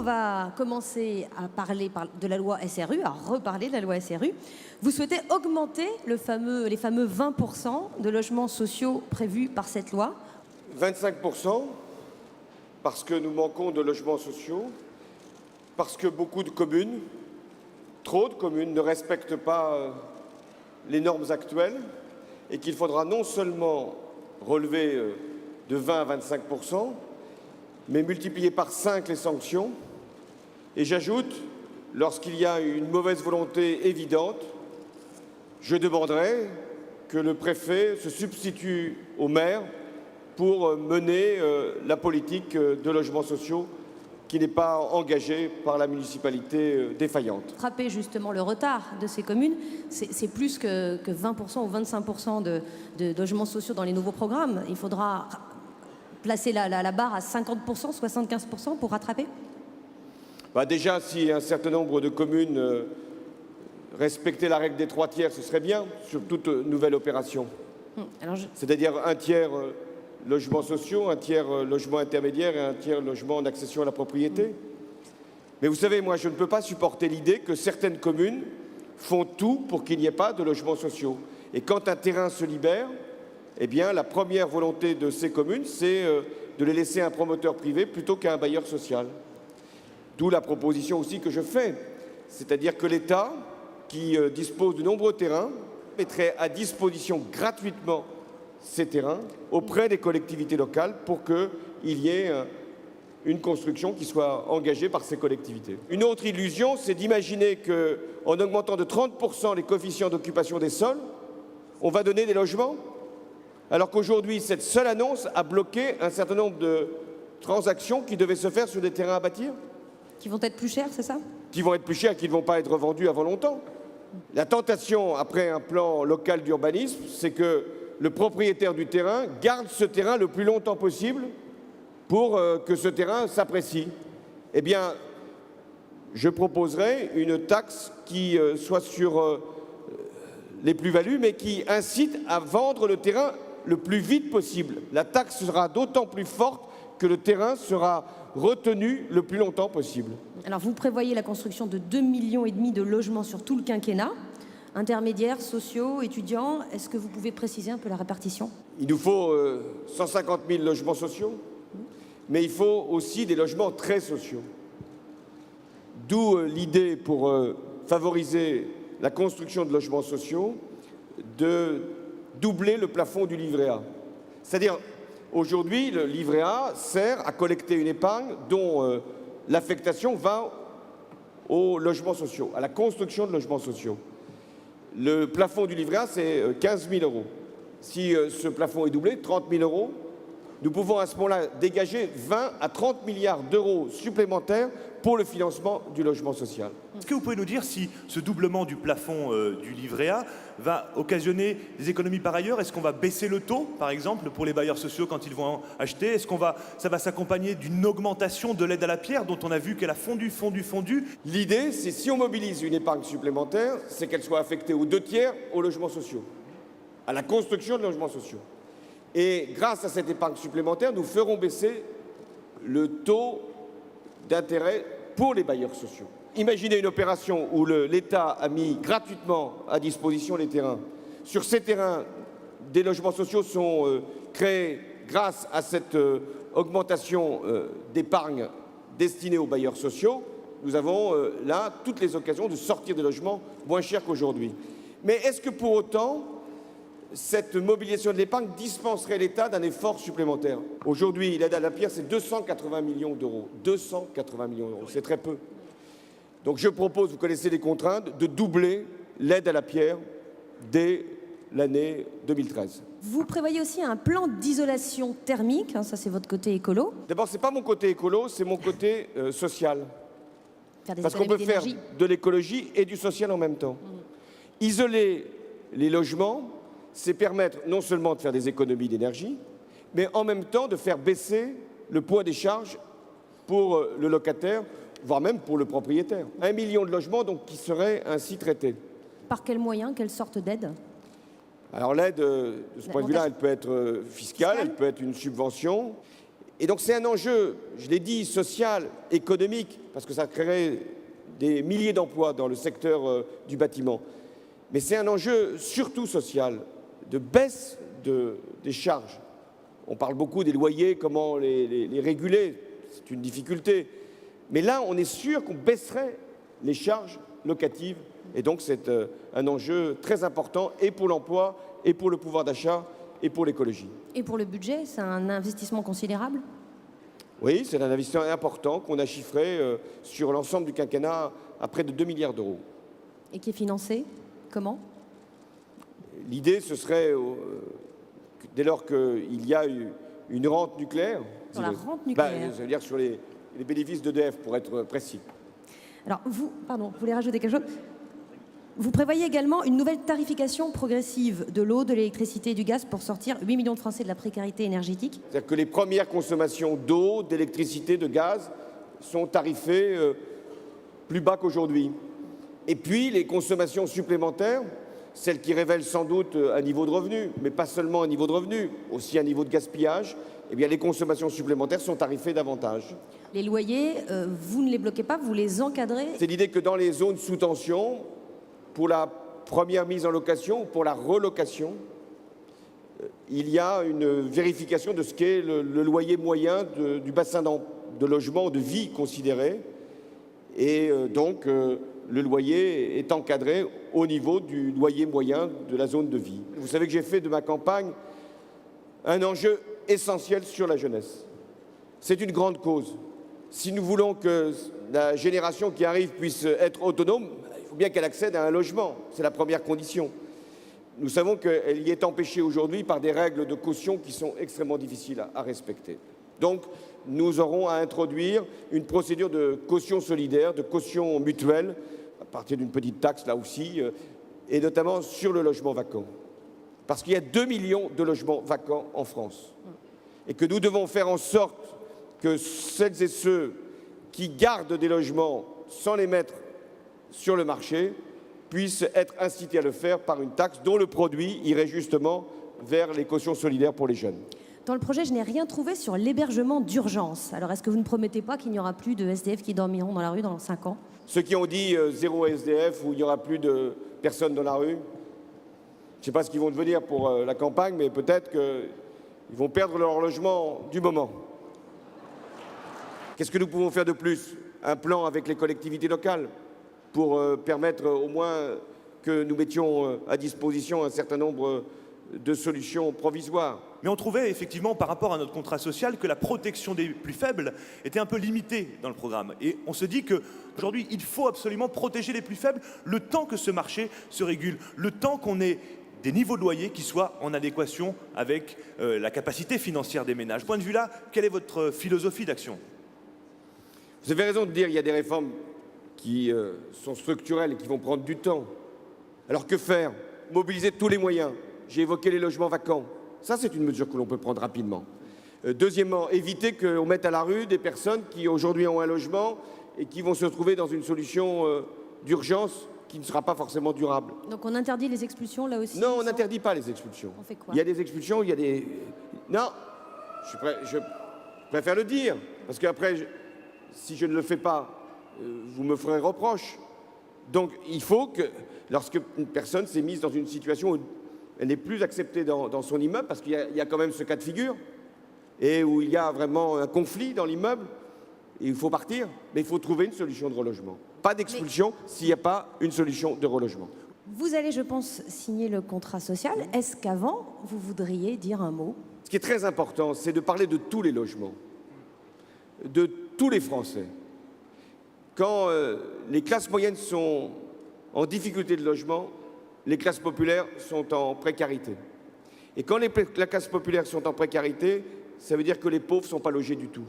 va commencer à parler de la loi SRU, à reparler de la loi SRU. Vous souhaitez augmenter les fameux 20% de logements sociaux prévus par cette loi. 25%, parce que nous manquons de logements sociaux, parce que beaucoup de communes, trop de communes, ne respectent pas les normes actuelles et qu'il faudra non seulement relever de 20 à 25%, mais multiplier par 5 les sanctions. Et j'ajoute, lorsqu'il y a une mauvaise volonté évidente, je demanderai que le préfet se substitue au maire pour mener la politique de logements sociaux qui n'est pas engagée par la municipalité défaillante. Rattraper justement le retard de ces communes, c'est plus que 20% ou 25% de logements sociaux dans les nouveaux programmes. Il faudra placer la barre à 50%, 75% pour rattraper? Déjà, si un certain nombre de communes respectaient la règle des 3 tiers, ce serait bien sur toute nouvelle opération. C'est-à-dire un tiers logements sociaux, un tiers logement intermédiaire et un tiers logement en accession à la propriété. Mais vous savez, moi, je ne peux pas supporter l'idée que certaines communes font tout pour qu'il n'y ait pas de logements sociaux. Et quand un terrain se libère, eh bien, la première volonté de ces communes, c'est de les laisser à un promoteur privé plutôt qu'à un bailleur social. D'où la proposition aussi que je fais, c'est-à-dire que l'État, qui dispose de nombreux terrains, mettrait à disposition gratuitement ces terrains auprès des collectivités locales pour qu'il y ait une construction qui soit engagée par ces collectivités. Une autre illusion, c'est d'imaginer qu'en augmentant de 30% les coefficients d'occupation des sols, on va donner des logements, alors qu'aujourd'hui, cette seule annonce a bloqué un certain nombre de transactions qui devaient se faire sur des terrains à bâtir. Qui vont être plus chers, c'est ça? Qui vont être plus chers et qui ne vont pas être vendus avant longtemps. La tentation, après un plan local d'urbanisme, c'est que le propriétaire du terrain garde ce terrain le plus longtemps possible pour que ce terrain s'apprécie. Eh bien, je proposerai une taxe qui soit sur les plus-values, mais qui incite à vendre le terrain le plus vite possible. La taxe sera d'autant plus forte que le terrain sera retenu le plus longtemps possible. Alors, vous prévoyez la construction de 2,5 millions de logements sur tout le quinquennat, intermédiaires, sociaux, étudiants. Est-ce que vous pouvez préciser un peu la répartition? Il nous faut 150 000 logements sociaux, mais il faut aussi des logements très sociaux. D'où l'idée, pour favoriser la construction de logements sociaux, de doubler le plafond du livret A. C'est-à-dire, aujourd'hui, le livret A sert à collecter une épargne dont l'affectation va aux logements sociaux, à la construction de logements sociaux. Le plafond du livret A, c'est 15 000 €. Si ce plafond est doublé, 30 000 €, nous pouvons à ce moment-là dégager 20 à 30 milliards d'euros supplémentaires pour le financement du logement social. Est-ce que vous pouvez nous dire si ce doublement du plafond du livret A va occasionner des économies par ailleurs? Est-ce qu'on va baisser le taux, par exemple, pour les bailleurs sociaux quand ils vont acheter? Est-ce que ça va s'accompagner d'une augmentation de l'aide à la pierre dont on a vu qu'elle a fondu? L'idée, c'est si on mobilise une épargne supplémentaire, c'est qu'elle soit affectée aux 2 tiers aux logements sociaux, à la construction de logements sociaux. Et grâce à cette épargne supplémentaire, nous ferons baisser le taux d'intérêt pour les bailleurs sociaux. Imaginez une opération où l'État a mis gratuitement à disposition les terrains. Sur ces terrains, des logements sociaux sont créés grâce à cette augmentation d'épargne destinée aux bailleurs sociaux. Nous avons là toutes les occasions de sortir des logements moins chers qu'aujourd'hui. Mais est-ce que pour autant, cette mobilisation de l'épargne dispenserait l'État d'un effort supplémentaire? Aujourd'hui, l'aide à la pierre, c'est 280 millions d'euros. 280 millions d'euros, c'est très peu. Donc je propose, vous connaissez les contraintes, de doubler l'aide à la pierre dès l'année 2013. Vous prévoyez aussi un plan d'isolation thermique, ça c'est votre côté écolo. D'abord, ce n'est pas mon côté écolo, c'est mon côté social. Parce qu'on peut faire de l'écologie et du social en même temps. Isoler les logements, c'est permettre non seulement de faire des économies d'énergie, mais en même temps de faire baisser le poids des charges pour le locataire, voire même pour le propriétaire. 1 million de logements donc, qui seraient ainsi traités. Par quels moyens? Quelle sorte d'aide? Alors l'aide, de ce point de vue-là, elle peut être fiscale, elle peut être une subvention. Et donc c'est un enjeu, je l'ai dit, social, économique, parce que ça créerait des milliers d'emplois dans le secteur du bâtiment. Mais c'est un enjeu surtout social, de baisse des charges. On parle beaucoup des loyers, comment les réguler, c'est une difficulté. Mais là, on est sûr qu'on baisserait les charges locatives. Et donc c'est un enjeu très important, et pour l'emploi, et pour le pouvoir d'achat, et pour l'écologie. Et pour le budget, c'est un investissement considérable? Oui, c'est un investissement important qu'on a chiffré sur l'ensemble du quinquennat à près de 2 milliards d'euros. Et qui est financé comment? L'idée, ce serait, dès lors qu'il y a une rente nucléaire... Sur la rente nucléaire? Ça veut dire sur les bénéfices d'EDF, pour être précis. Alors, vous voulez rajouter quelque chose? Vous prévoyez également une nouvelle tarification progressive de l'eau, de l'électricité et du gaz pour sortir 8 millions de Français de la précarité énergétique? C'est-à-dire que les premières consommations d'eau, d'électricité, de gaz sont tarifées plus bas qu'aujourd'hui. Et puis les consommations supplémentaires, celles qui révèlent sans doute un niveau de revenu, mais pas seulement un niveau de revenu, aussi un niveau de gaspillage, eh bien les consommations supplémentaires sont tarifées davantage. Les loyers, vous ne les bloquez pas, vous les encadrez? C'est l'idée que dans les zones sous tension, pour la première mise en location ou pour la relocation, il y a une vérification de ce qu'est le loyer moyen du bassin de logement de vie considéré. Et donc, le loyer est encadré au niveau du loyer moyen de la zone de vie. Vous savez que j'ai fait de ma campagne un enjeu essentiel sur la jeunesse. C'est une grande cause. Si nous voulons que la génération qui arrive puisse être autonome, il faut bien qu'elle accède à un logement. C'est la première condition. Nous savons qu'elle y est empêchée aujourd'hui par des règles de caution qui sont extrêmement difficiles à respecter. Donc, nous aurons à introduire une procédure de caution solidaire, de caution mutuelle, à partir d'une petite taxe là aussi, et notamment sur le logement vacant. Parce qu'il y a 2 millions de logements vacants en France. Et que nous devons faire en sorte que celles et ceux qui gardent des logements sans les mettre sur le marché puissent être incités à le faire par une taxe dont le produit irait justement vers les cautions solidaires pour les jeunes. Dans le projet, je n'ai rien trouvé sur l'hébergement d'urgence. Alors, est-ce que vous ne promettez pas qu'il n'y aura plus de SDF qui dormiront dans la rue dans 5 ans? Ceux qui ont dit zéro SDF ou il n'y aura plus de personnes dans la rue, je ne sais pas ce qu'ils vont devenir pour la campagne, mais peut-être qu'ils vont perdre leur logement du moment. Qu'est-ce que nous pouvons faire de plus? Un plan avec les collectivités locales pour permettre au moins que nous mettions à disposition un certain nombre de solutions provisoires. Mais on trouvait effectivement, par rapport à notre contrat social, que la protection des plus faibles était un peu limitée dans le programme. Et on se dit qu'aujourd'hui, il faut absolument protéger les plus faibles le temps que ce marché se régule, le temps qu'on ait des niveaux de loyer qui soient en adéquation avec la capacité financière des ménages. Point de vue là, quelle est votre philosophie d'action? Vous avez raison de dire qu'il y a des réformes qui sont structurelles et qui vont prendre du temps. Alors que faire? Mobiliser tous les moyens. J'ai évoqué les logements vacants. Ça, c'est une mesure que l'on peut prendre rapidement. Deuxièmement, éviter qu'on mette à la rue des personnes qui aujourd'hui ont un logement et qui vont se retrouver dans une solution d'urgence qui ne sera pas forcément durable. Donc on interdit les expulsions là aussi? Non, on n'interdit pas les expulsions. On fait quoi? Il y a des expulsions, il y a des... Non, je préfère le dire, parce qu'après, si je ne le fais pas, vous me ferez reproche. Donc il faut que, lorsque une personne s'est mise dans une situation où elle n'est plus acceptée dans son immeuble, parce qu'il y a quand même ce cas de figure, et où il y a vraiment un conflit dans l'immeuble, et il faut partir, mais il faut trouver une solution de relogement. Pas d'expulsion s'il n'y a pas une solution de relogement. Vous allez, je pense, signer le contrat social. Est-ce qu'avant, vous voudriez dire un mot? Ce qui est très important, c'est de parler de tous les logements, de tous les Français. Quand les classes moyennes sont en difficulté de logement, les classes populaires sont en précarité. Et quand les classes populaires sont en précarité, ça veut dire que les pauvres ne sont pas logés du tout.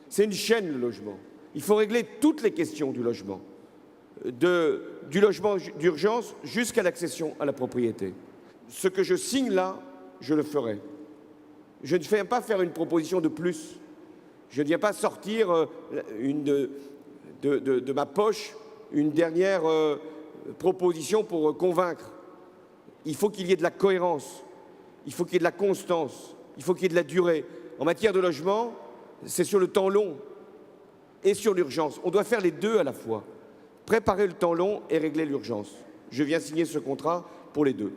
C'est une chaîne, le logement. Il faut régler toutes les questions du logement, du logement d'urgence jusqu'à l'accession à la propriété. Ce que je signe là, je le ferai. Je ne viens pas faire une proposition de plus. Je ne viens pas sortir de ma poche une dernière proposition pour convaincre. Il faut qu'il y ait de la cohérence, il faut qu'il y ait de la constance, il faut qu'il y ait de la durée. En matière de logement, c'est sur le temps long et sur l'urgence. On doit faire les deux à la fois. Préparer le temps long et régler l'urgence. Je viens signer ce contrat pour les deux.